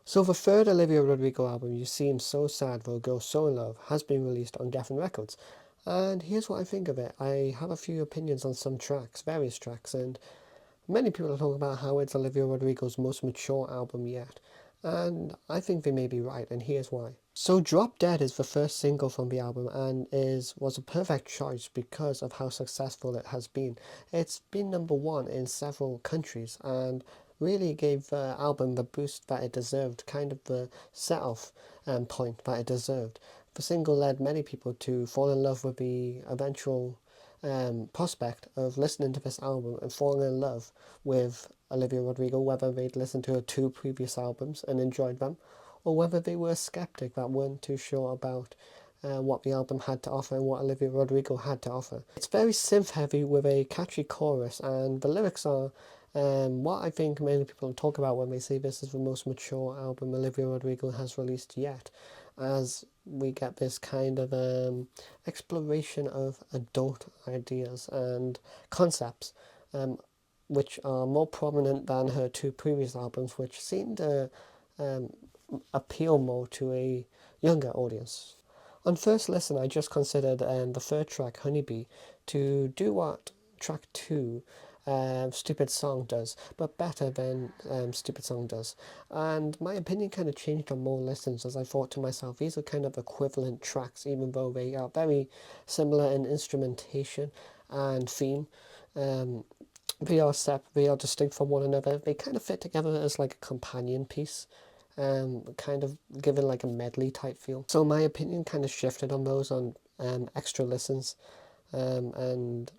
So the third Olivia Rodrigo album, You Seem So Sad for a Girl So in Love, has been released on Geffen Records. And here's what I think of it. I have a few opinions on some tracks, various tracks, and many people are talking about how it's Olivia Rodrigo's most mature album yet. And I think they may be right, and here's why. So Drop Dead is the first single from the album and was a perfect choice because of how successful it has been. It's been number one in several countries and really gave the album the boost that it deserved, kind of the set-off point that it deserved. The single led many people to fall in love with the eventual prospect of listening to this album and falling in love with Olivia Rodrigo, whether they'd listened to her two previous albums and enjoyed them, or whether they were a skeptic that weren't too sure about what the album had to offer and what Olivia Rodrigo had to offer. It's very synth heavy with a catchy chorus, and the lyrics are what I think many people talk about when they say this is the most mature album Olivia Rodrigo has released yet, as we get this kind of exploration of adult ideas and concepts, which are more prominent than her two previous albums, which seem to um, appeal more to a younger audience. On first listen, I just considered the third track, Honeybee, to do what track 2, Stupid Song, does, but better than Stupid Song does. And my opinion kind of changed on more listens as I thought to myself, these are kind of equivalent tracks, even though they are very similar in instrumentation and theme. Um, they are distinct from one another. They kind of fit together as like a companion piece, kind of given like a medley type feel. So my opinion kind of shifted on those on extra listens, and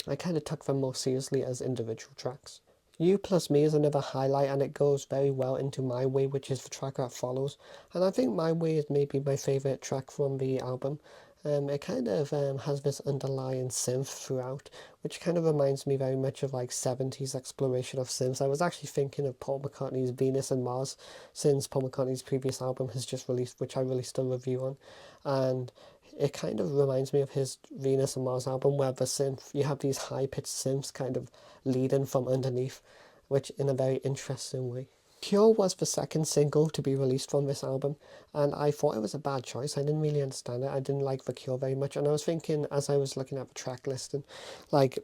I kind of took them more seriously as individual tracks. You Plus Me is another highlight, and it goes very well into My Way, which is the track that follows. And I think My Way is maybe my favourite track from the album. It kind of has this underlying synth throughout, which kind of reminds me very much of like 70s exploration of synths. I was actually thinking of Paul McCartney's Venus and Mars, since Paul McCartney's previous album has just released, which I released a review on. And it kind of reminds me of his Venus and Mars album, where the synth, you have these high-pitched synths kind of leading from underneath, which in a very interesting way. Cure was the second single to be released from this album, and I thought it was a bad choice. I didn't really understand it. I didn't like The Cure very much, and I was thinking as I was looking at the track listing, like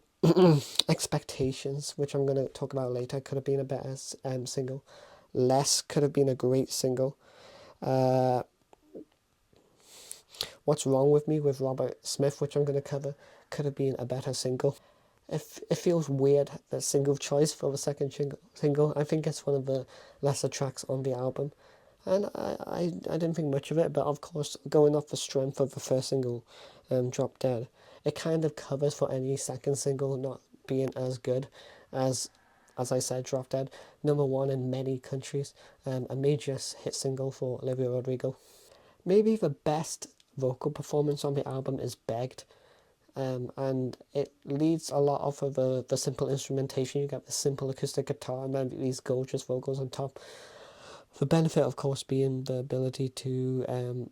Expectations, which I'm going to talk about later, could have been a better single. Less could have been a great single. Uh, What's Wrong With Me with Robert Smith, which I'm going to cover, could have been a better single. It feels weird, the single choice for the second single. I think it's one of the lesser tracks on the album. And I didn't think much of it, but of course, going off the strength of the first single, Drop Dead, it kind of covers for any second single not being as good as I said, Drop Dead. Number one in many countries, a major hit single for Olivia Rodrigo. Maybe the best vocal performance on the album is Begged. And it leads a lot off of the simple instrumentation. You get the simple acoustic guitar and then these gorgeous vocals on top. The benefit, of course, being the ability to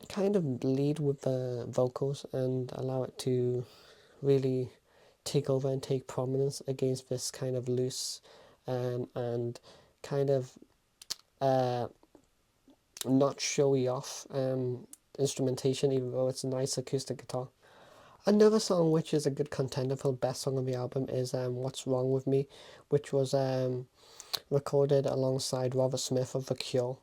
kind of lead with the vocals and allow it to really take over and take prominence against this kind of loose and kind of uh, not showy off instrumentation, even though it's a nice acoustic guitar. Another song which is a good contender for the best song on the album is What's Wrong With Me, which was recorded alongside Robert Smith of The Cure.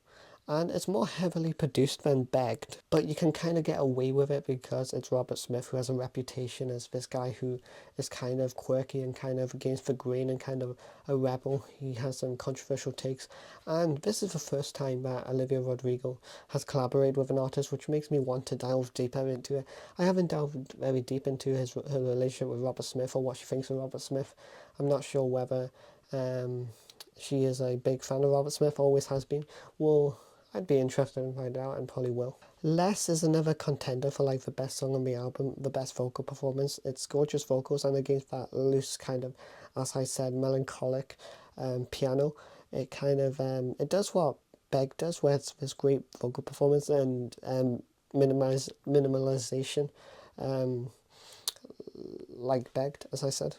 And it's more heavily produced than Begged, but you can kind of get away with it because it's Robert Smith, who has a reputation as this guy who is kind of quirky and kind of against the grain and kind of a rebel. He has some controversial takes, and this is the first time that Olivia Rodrigo has collaborated with an artist, which makes me want to delve deeper into it. I haven't delved very deep into her relationship with Robert Smith or what she thinks of Robert Smith. I'm not sure whether she is a big fan of Robert Smith, always has been. Well, I'd be interested in finding out and probably will. Less is another contender for like the best song on the album, the best vocal performance. It's gorgeous vocals, and against that loose kind of, as I said, melancholic piano, it kind of it does what Beg does, where it's this great vocal performance and minimalization, like Begged, as I said.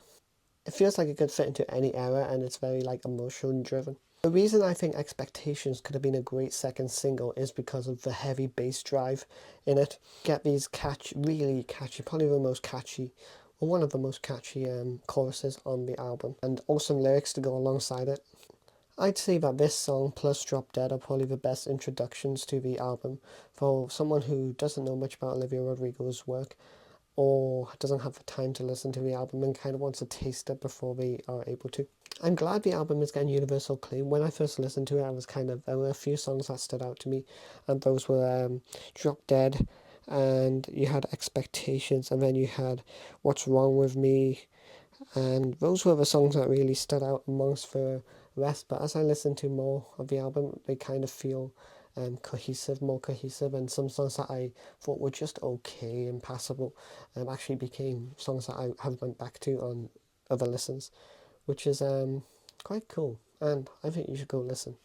It feels like it could fit into any era, and it's very like emotion driven. The reason I think Expectations could have been a great second single is because of the heavy bass drive in it. Get these really catchy, probably the most catchy, or one of the most catchy choruses on the album, and awesome lyrics to go alongside it. I'd say that this song plus Drop Dead are probably the best introductions to the album for someone who doesn't know much about Olivia Rodrigo's work or doesn't have the time to listen to the album and kind of wants to taste it before they are able to. I'm glad the album is getting universal acclaim. When I first listened to it, there were a few songs that stood out to me, and those were Drop Dead, and you had Expectations, and then you had What's Wrong With Me, and those were the songs that really stood out amongst the rest. But as I listened to more of the album, they kind of feel more cohesive, and some songs that I thought were just okay and passable actually became songs that I have went back to on other listens, which is quite cool, and I think you should go listen.